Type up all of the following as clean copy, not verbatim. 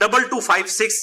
2256,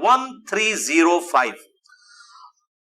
1305,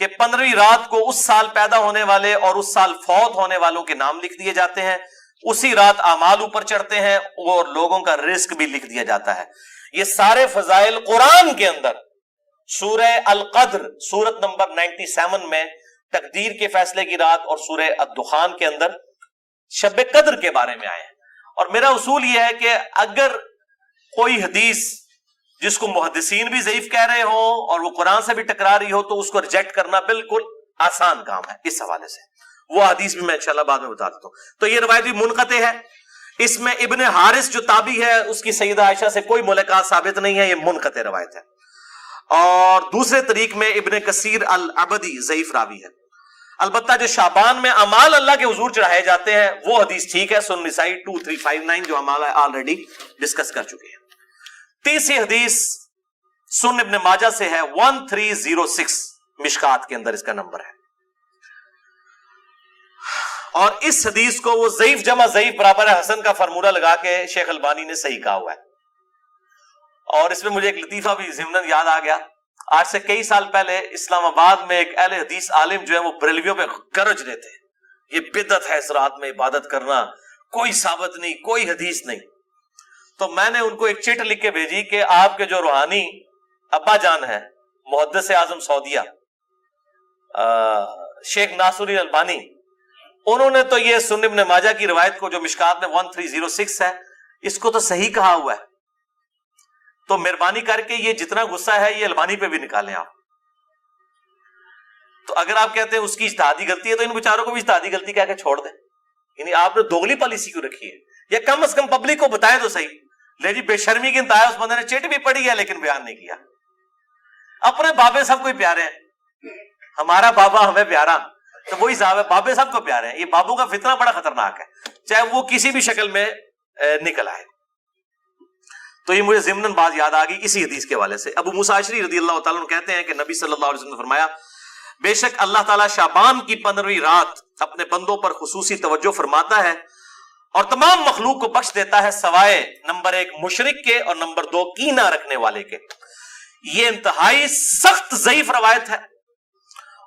کہ 15ویں رات کو اس سال پیدا ہونے والے اور اس سال فوت ہونے والوں کے نام لکھ دیے جاتے ہیں، اسی رات اعمال اوپر چڑھتے ہیں اور لوگوں کا رزق بھی لکھ دیا جاتا ہے۔ یہ سارے فضائل قرآن کے اندر سورہ القدر سورت نمبر 97 میں تقدیر کے فیصلے کی رات اور سورہ الدخان کے اندر شب قدر کے بارے میں آئے ہیں۔ اور میرا اصول یہ ہے کہ اگر کوئی حدیث جس کو محدثین بھی ضعیف کہہ رہے ہوں اور وہ قرآن سے بھی ٹکرا رہی ہو تو اس کو ریجیکٹ کرنا بالکل آسان کام ہے۔ اس حوالے سے وہ حدیث بھی میں انشاءاللہ بعد میں بتا دیتا ہوں۔ تو یہ روایت بھی منقطع ہے، اس میں ابن حارث جو تابعی ہے اس کی سیدہ عائشہ سے کوئی ملاقات ثابت نہیں ہے، یہ منقطع روایت ہے۔ اور دوسرے طریق میں ابن کثیر العبدی ضعیف راوی ہے۔ البتہ جو شعبان میں اعمال اللہ کے حضور چڑھائے جاتے ہیں وہ حدیث ٹھیک ہے، سنن نسائی 2359 جو اعمال آلریڈی ڈسکس کر چکے ہیں۔ تیسری حدیث سنن ابن ماجہ سے ہے 1306 مشکات کے اندر اس کا نمبر ہے، اور اس حدیث کو وہ ضعیف جمع ضعیف برابر ہے حسن کا فارمولہ لگا کے شیخ البانی نے صحیح کہا ہوا ہے۔ اور اس میں مجھے ایک لطیفہ بھی ضمناً یاد آ گیا، آج سے کئی سال پہلے اسلام آباد میں ایک اہل حدیث عالم جو ہے وہ بریلویوں پہ گرج رہے تھے، یہ بدعت ہے اس رات میں عبادت کرنا، کوئی ثابت نہیں، کوئی حدیث نہیں۔ تو میں نے ان کو ایک چٹ لکھ کے بھیجی کہ آپ کے جو روحانی ابا جان ہیں محدث اعظم سعودیہ شیخ ناصر البانی، انہوں نے تو یہ سنن ابن ماجہ کی روایت کو جو مشکات میں 1306 ہے اس کو تو صحیح کہا ہوا ہے، تو مہربانی کر کے یہ جتنا غصہ ہے یہ البانی پہ بھی نکالیں آپ۔ تو اگر آپ کہتے ہیں اس کی اجتہادی غلطی ہے تو ان بیچاروں کو بھی اجتہادی غلطی کہہ کے چھوڑ دیں، یعنی آپ نے دوگلی پالیسی کیوں رکھی ہے؟ یا کم از کم پبلک کو بتائیں تو صحیح۔ لے جی بے شرمی کی انتہا، اس بندے نے چٹ بھی پڑھی ہے لیکن بیان نہیں کیا۔ اپنے بابے سب کو پیارے ہیں، ہمارا بابا ہمیں پیارا تو وہی صاحب ہے، بابے سب کو پیارے ہیں۔ یہ بابوں کا فتنہ بڑا خطرناک ہے، چاہے وہ کسی بھی شکل میں نکل آئے۔ تو یہ مجھے ضمناً بات یاد آ گئی اسی حدیث کے حوالے سے۔ ابو موسیٰ اشعری رضی اللہ تعالیٰ عنہ کہتے ہیں کہ نبی صلی اللہ علیہ وسلم نے فرمایا، بے شک اللہ تعالیٰ شعبان کی 15ویں رات اپنے بندوں پر خصوصی توجہ فرماتا ہے اور تمام مخلوق کو بخش دیتا ہے سوائے نمبر 1 مشرک کے اور نمبر 2 کینہ رکھنے والے کے۔ یہ انتہائی سخت ضعیف روایت ہے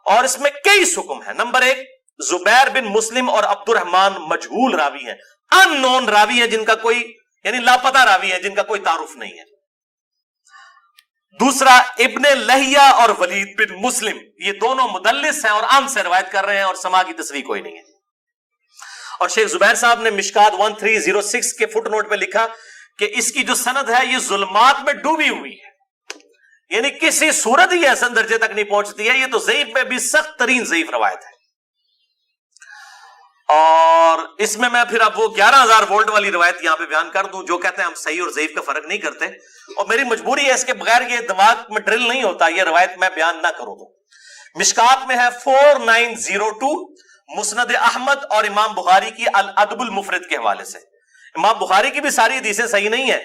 اور اس میں کئی حکم ہیں۔ نمبر 1 زبیر بن مسلم اور عبد الرحمن مجہول راوی ہیں، ان نون راوی ہیں، جن کا کوئی یعنی لاپتہ راوی ہیں، جن کا کوئی تعارف نہیں ہے۔ دوسرا ابن لہیہ اور ولید بن مسلم، یہ دونوں مدلس ہیں اور عام سے روایت کر رہے ہیں اور سما کی تصریح کوئی نہیں ہے۔ اور شیخ زبیر صاحب نے مشکات 1306 کے فٹ نوٹ پہ لکھا کہ اس کی جو سند ہے یہ ظلمات میں ڈوبی ہوئی ہے، یعنی کسی صورت ہی حسن درجے تک نہیں پہنچتی ہے۔ یہ تو ضعیف میں بھی سخت ترین ضعیف روایت ہے۔ اور اس میں پھر اب وہ 11,000 وولٹ والی روایت یہاں پہ بیان کر دوں جو کہتے ہیں ہم صحیح اور ضعیف کا فرق نہیں کرتے، اور میری مجبوری ہے، اس کے بغیر یہ دماغ میں ڈرل نہیں ہوتا، یہ روایت میں بیان نہ کروں تو۔ مشکات میں ہے 4902 مسند احمد اور امام بخاری کی الادب المفرد کے حوالے سے۔ امام بخاری کی بھی ساری حدیثیں صحیح نہیں ہیں،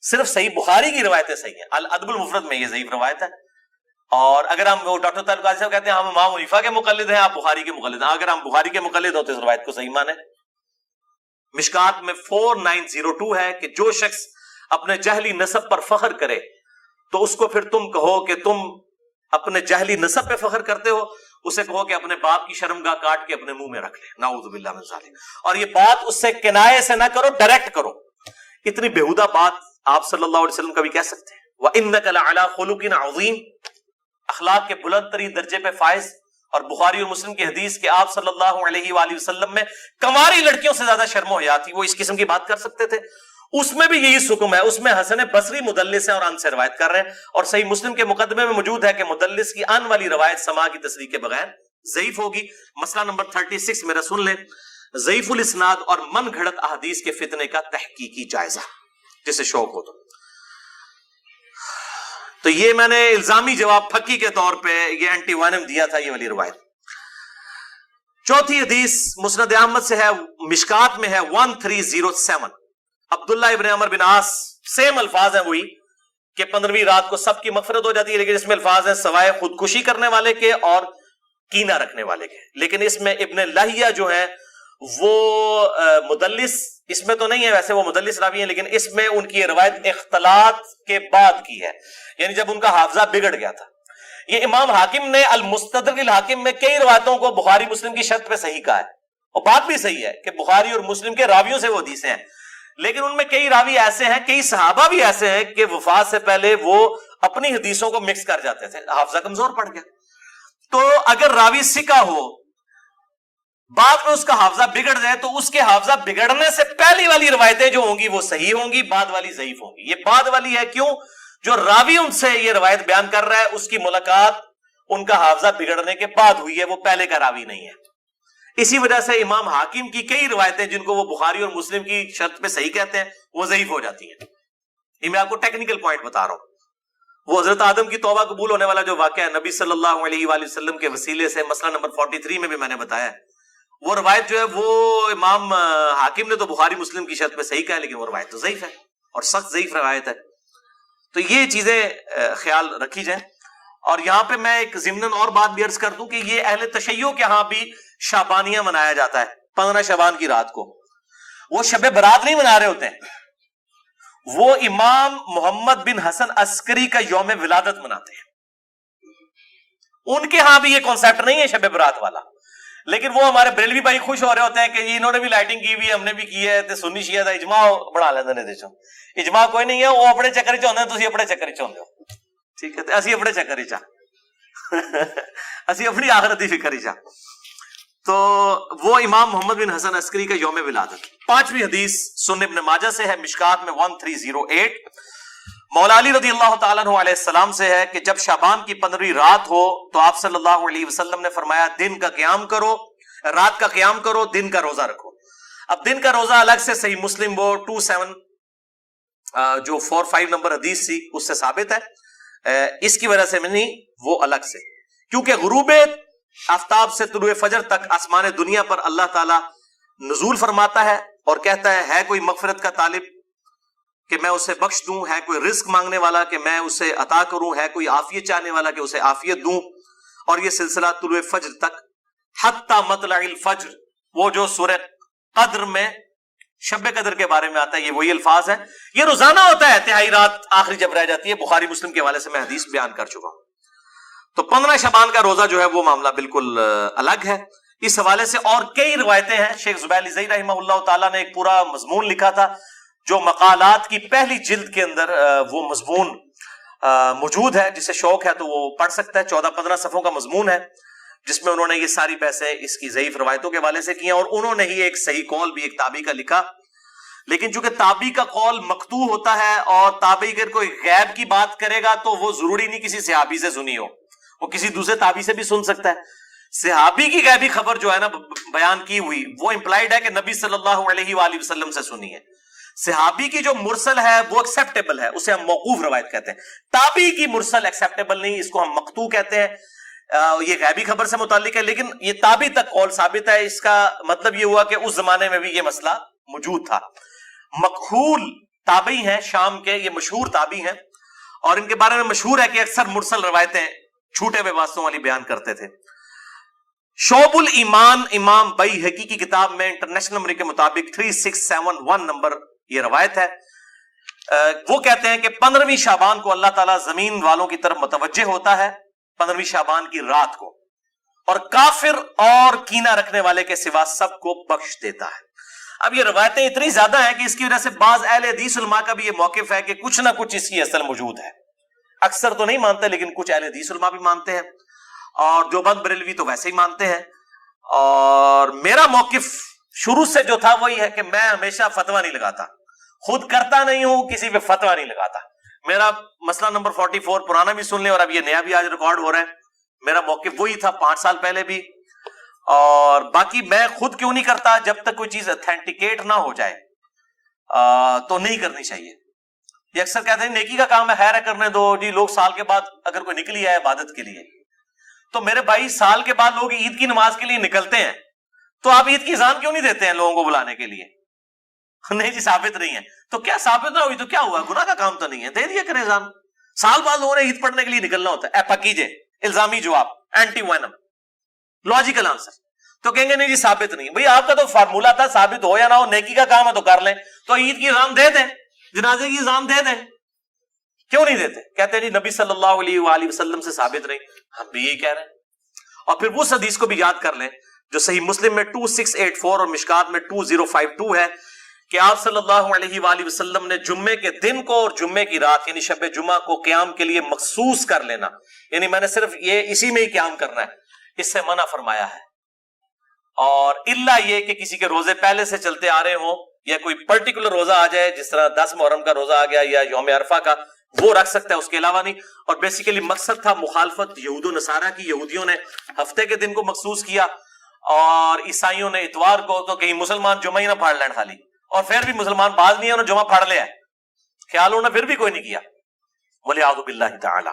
صرف صحیح بخاری کی روایتیں صحیح ہیں، الادب المفرد میں یہ ضعیف روایت ہے۔ اور اگر ہم وہ ڈاکٹر طارق قاضی صاحب کہتے ہیں ہم امام حنیفہ کے مقلد ہیں، آپ بخاری کے مقلد ہیں، اگر ہم بخاری کے مقلد ہوتے اس روایت کو صحیح مانیں۔ مشکات میں 4902 ہے کہ جو شخص اپنے جہلی نسب پر فخر کرے تو اس کو پھر تم کہو کہ تم اپنے جہلی نسب پہ فخر کرتے ہو، اسے کہو کہ اپنے باپ کی شرمگاہ کاٹ کے اپنے منہ میں رکھ لے، نعوذ باللہ من ذالک۔ اور یہ بات اس سے کنایے سے نہ کرو، ڈائریکٹ کرو۔ اتنی بےہودہ بات آپ صلی اللہ علیہ وسلم کبھی کہہ سکتے ہیں؟ وَإِنَّكَ لَعَلَىٰ خُلُقٍ عَظِيمٍ، اخلاق کے بلند ترین درجے پہ فائز۔ اور بخاری اور مسلم کی حدیث کہ آپ صلی اللہ علیہ وآلہ وسلم میں کنواری لڑکیوں سے زیادہ شرم و حیا تھی، وہ اس قسم کی بات کر سکتے تھے؟ اس میں بھی یہی حکم ہے، اس میں حسن بصری مدلس ہے اور ان سے روایت کر رہے ہیں، اور صحیح مسلم کے مقدمے میں موجود ہے کہ مدلس کی ان والی روایت سما کی تصریح کے بغیر ضعیف ہوگی۔ مسئلہ نمبر 36 میرا سن لیں، ضعیف الاسناد اور من گھڑت احادیث کے فتنے کا تحقیقی جائزہ، جسے شوق ہو تو یہ میں نے الزامی جواب پھکی کے طور پہ یہ اینٹی وینم دیا تھا، یہ والی روایت۔ چوتھی حدیث مسند احمد سے ہے، مشکات میں ہے 1307 عبداللہ ابن عمر بن عاص، سیم الفاظ ہیں وہی کہ 15ویں رات کو سب کی مغفرت ہو جاتی ہے، لیکن اس میں الفاظ ہیں سوائے خودکشی کرنے والے کے اور کینہ رکھنے والے کے۔ لیکن اس میں ابن لہیہ جو ہے وہ مدلس، اس میں تو نہیں ہے، ویسے وہ مدلس راوی ہیں، لیکن اس میں ان کی روایت اختلاط کے بعد کی ہے، یعنی جب ان کا حافظہ بگڑ گیا تھا۔ یہ امام حاکم نے المستدرک الحاکم میں کئی روایتوں کو بخاری مسلم کی شرط پہ صحیح کہا ہے، اور بات بھی صحیح ہے کہ بخاری اور مسلم کے راویوں سے وہ حدیثیں ہیں، لیکن ان میں کئی راوی ایسے ہیں، کئی صحابہ بھی ایسے ہیں کہ وفات سے پہلے وہ اپنی حدیثوں کو مکس کر جاتے تھے، حافظہ کمزور پڑ گیا۔ تو اگر راوی ثقہ ہو، بعد میں اس کا حافظہ بگڑ جائے، تو اس کے حافظہ بگڑنے سے پہلی والی روایتیں جو ہوں گی وہ صحیح ہوں گی، بعد والی ضعیف ہوں گی۔ یہ بعد والی ہے کیوں؟ جو راوی ان سے یہ روایت بیان کر رہا ہے اس کی ملاقات ان کا حافظہ بگڑنے کے بعد ہوئی ہے، وہ پہلے کا راوی نہیں ہے۔ اسی وجہ سے امام حاکم کی کئی روایتیں جن کو وہ بخاری اور مسلم کی شرط پہ صحیح کہتے ہیں وہ ضعیف ہو جاتی ہیں۔ یہ میں آپ کو ٹیکنیکل پوائنٹ بتا رہا ہوں۔ وہ حضرت آدم کی توبہ قبول ہونے والا جو واقعہ ہے نبی صلی اللہ علیہ وآلہ وسلم کے وسیلے سے، مسئلہ نمبر 43 میں بھی میں نے بتایا ہے، وہ روایت جو ہے وہ امام حاکم نے تو بخاری مسلم کی شرط پہ صحیح کہا ہے، لیکن وہ روایت تو ضعیف ہے اور سخت ضعیف روایت ہے۔ تو یہ چیزیں خیال رکھی جائیں۔ اور یہاں پہ میں ایک ضمناً اور بات بھی عرض کر دوں کہ یہ اہل تشیع کے ہاں بھی شعبانیہ منایا جاتا ہے 15 شعبان کی رات کو۔ وہ شب برات نہیں منا رہے ہوتے ہیں، وہ امام محمد بن حسن عسکری کا یوم ولادت مناتے ہیں۔ ان کے ہاں بھی یہ کانسیپٹ نہیں ہے شب برات والا، لیکن وہ ہمارے بریلوی بھائی خوش ہو رہے ہوتے ہیں کہ انہوں نے بھی لائٹنگ کی ہوئی ہے، ہم نے بھی کی ہے، تے سنی شیعہ دا اجماع بنا لیندے نے۔ دیکھو اجماع کوئی نہیں ہے، وہ اپنے چکر چ ہوندے، تسی اپنے چکر چ ہوندے ہو، ٹھیک ہے؟ تے اسی اپنے چکر چ اسی اپنی آخرت دی فکر چ۔ تو وہ امام محمد بن حسن عسکری کا یوم ولادت۔ 5ویں حدیث سنن ابن ماجہ سے ہے، مشکات میں 1308، مولا علی رضی اللہ تعالیٰ عنہ علیہ السلام سے ہے کہ جب شعبان کی 15ویں رات ہو تو آپ صلی اللہ علیہ وسلم نے فرمایا دن کا قیام کرو، رات کا قیام کرو، دن کا روزہ رکھو۔ اب دن کا روزہ الگ سے صحیح مسلم وہ 27 جو 45 نمبر حدیث تھی اس سے ثابت ہے، اس کی وجہ سے میں نہیں، وہ الگ سے، کیونکہ غروب آفتاب سے طلوع فجر تک آسمان دنیا پر اللہ تعالی نزول فرماتا ہے اور کہتا ہے کوئی مغفرت کا طالب کہ میں اسے بخش دوں، ہے کوئی رزق مانگنے والا کہ میں اسے عطا کروں، ہے کوئی عافیت چاہنے والا کہ اسے عافیت دوں، اور یہ سلسلہ طلوع فجر تک حتی مطلع الفجر، وہ جو سورہ قدر میں شب قدر کے بارے میں آتا ہے، یہ وہی الفاظ ہیں۔ یہ روزانہ ہوتا ہے، تہائی رات آخری جب رہ جاتی ہے، بخاری مسلم کے حوالے سے میں حدیث بیان کر چکا ہوں۔ تو 15 شعبان کا روزہ جو ہے وہ معاملہ بالکل الگ ہے۔ اس حوالے سے اور کئی روایتیں ہیں، شیخ زبیر علی زئی رحمہ اللہ تعالیٰ نے ایک پورا مضمون لکھا تھا جو مقالات کی پہلی جلد کے اندر وہ مضمون موجود ہے، جسے شوق ہے تو وہ پڑھ سکتا ہے، 14-15 صفحوں کا مضمون ہے جس میں انہوں نے یہ ساری بحثیں اس کی ضعیف روایتوں کے حوالے سے کی ہیں، اور انہوں نے ہی ایک صحیح قول بھی ایک تابعی کا لکھا، لیکن چونکہ تابعی کا قول مقطوع ہوتا ہے اور تابعی اگر کوئی غیب کی بات کرے گا تو وہ ضروری نہیں کسی صحابی سے سنی ہو، وہ کسی دوسرے تابعی سے بھی سن سکتا ہے۔ صحابی کی غیبی خبر جو ہے نا بیان کی ہوئی وہ امپلائڈ ہے کہ نبی صلی اللہ علیہ وآلہ وسلم سے سنی ہے۔ صحابی کی جو مرسل ہے وہ ایکسیپٹیبل ہے، اسے ہم موقوف روایت کہتے ہیں۔ تابعی کی مرسل ایکسیپٹیبل نہیں، اس کو ہم مقطوع کہتے ہیں، یہ غیبی خبر سے متعلق ہے، لیکن یہ تابعی تک قول ثابت ہے۔ اس کا مطلب یہ ہوا کہ اس زمانے میں بھی یہ مسئلہ موجود تھا۔ مکحول تابعی ہیں شام کے، یہ مشہور تابعی ہیں، اور ان کے بارے میں مشہور ہے کہ اکثر مرسل روایتیں چھوٹے ہوئے واسطوں والی بیان کرتے تھے۔ شعب الایمان امام بیہقی کی کتاب میں انٹرنیشنل نمبر کے مطابق 3671 نمبر یہ روایت ہے، وہ کہتے ہیں کہ 15ویں شعبان کو اللہ تعالیٰ زمین والوں کی طرف متوجہ ہوتا ہے، 15ویں شعبان کی رات کو، اور کافر اور کینہ رکھنے والے کے سوا سب کو بخش دیتا ہے۔ اب یہ روایتیں اتنی زیادہ ہیں کہ اس کی وجہ سے بعض اہل حدیث علماء کا بھی یہ موقف ہے کہ کچھ نہ کچھ اس کی اصل موجود ہے۔ اکثر تو نہیں مانتے لیکن کچھ اہل حدیث علماء بھی مانتے ہیں، اور دیوبند بریلوی تو ویسے ہی مانتے ہیں۔ اور میرا موقف شروع سے جو تھا وہی ہے کہ میں ہمیشہ فتویٰ نہیں لگاتا، خود کرتا نہیں ہوں، کسی پہ فتویٰ نہیں لگاتا۔ میرا مسئلہ نمبر 44 پرانا بھی سن لیں، اور اب یہ نیا بھی آج ریکارڈ ہو رہا ہے، میرا موقف وہی تھا 5 سال پہلے بھی، اور باقی میں خود کیوں نہیں کرتا، جب تک کوئی چیز اتھینٹیکیٹ نہ ہو جائے تو نہیں کرنی چاہیے۔ یہ اکثر کہتے ہیں نیکی کا کام ہے، خیر ہے کرنے دو جی، لوگ سال کے بعد اگر کوئی نکلی ہے عبادت کے لیے، تو میرے بھائی سال کے بعد لوگ عید کی نماز کے لیے نکلتے ہیں، تو آپ عید کی اذان کیوں نہیں دیتے ہیں لوگوں کو بلانے کے لیے؟ نہیں جی ثابت نہیں ہے، تو کیا ثابت نہ ہوئی تو کیا ہوا، گناہ کا کام تو نہیں ہے، دے دیا کرے اذان۔ سال بعد لوگوں نے عید پڑھنے کے لیے نکلنا ہوتا ہے، پکیجے الزامی جواب، اینٹی وینم لاجیکل آنسر، تو کہیں گے نہیں جی ثابت نہیں۔ بھئی آپ کا تو فارمولا تھا ثابت ہو یا نہ ہو، نیکی کا کام ہے تو کر لیں، تو عید کی اذان دے دیں، جنازے کی اذان دے دیں، کیوں نہیں دیتے؟ کہتے ہیں جی نبی صلی اللہ علیہ وآلہ وسلم سے ثابت نہیں. ہم بھی یہی کہہ رہے ہیں. اور پھر اس حدیث کو بھی یاد کر لیں جو صحیح مسلم میں 2684 اور مشکات میں 2052 ہے کہ آپ صلی اللہ علیہ وآلہ وسلم نے جمعے کے دن کو اور جمعے کی رات یعنی شب جمعہ کو قیام کے لیے مخصوص کر لینا، یعنی میں نے صرف یہ اسی میں ہی قیام کرنا ہے، اس سے منع فرمایا ہے. اور الا یہ کہ کسی کے روزے پہلے سے چلتے آ رہے ہوں یا کوئی پرٹیکولر روزہ آ جائے، جس طرح 10 محرم کا روزہ آ گیا یا یوم عرفہ کا، وہ رکھ سکتا ہے، اس کے علاوہ نہیں. اور بیسیکلی مقصد تھا مخالفت یہود و نصارہ کی. یہودیوں نے ہفتے کے دن کو مخصوص کیا اور عیسائیوں نے اتوار کو، تو کہیں مسلمان جمعہ ہی نہ پھاڑ لین خالی، اور پھر بھی مسلمان باز نہیں ہے، انہوں نے جمعہ پھاڑ لیا ہے، خیال ہونا پھر بھی کوئی نہیں کیا. وَلِعَوْذُ بِاللَّهِ تَعَالَى.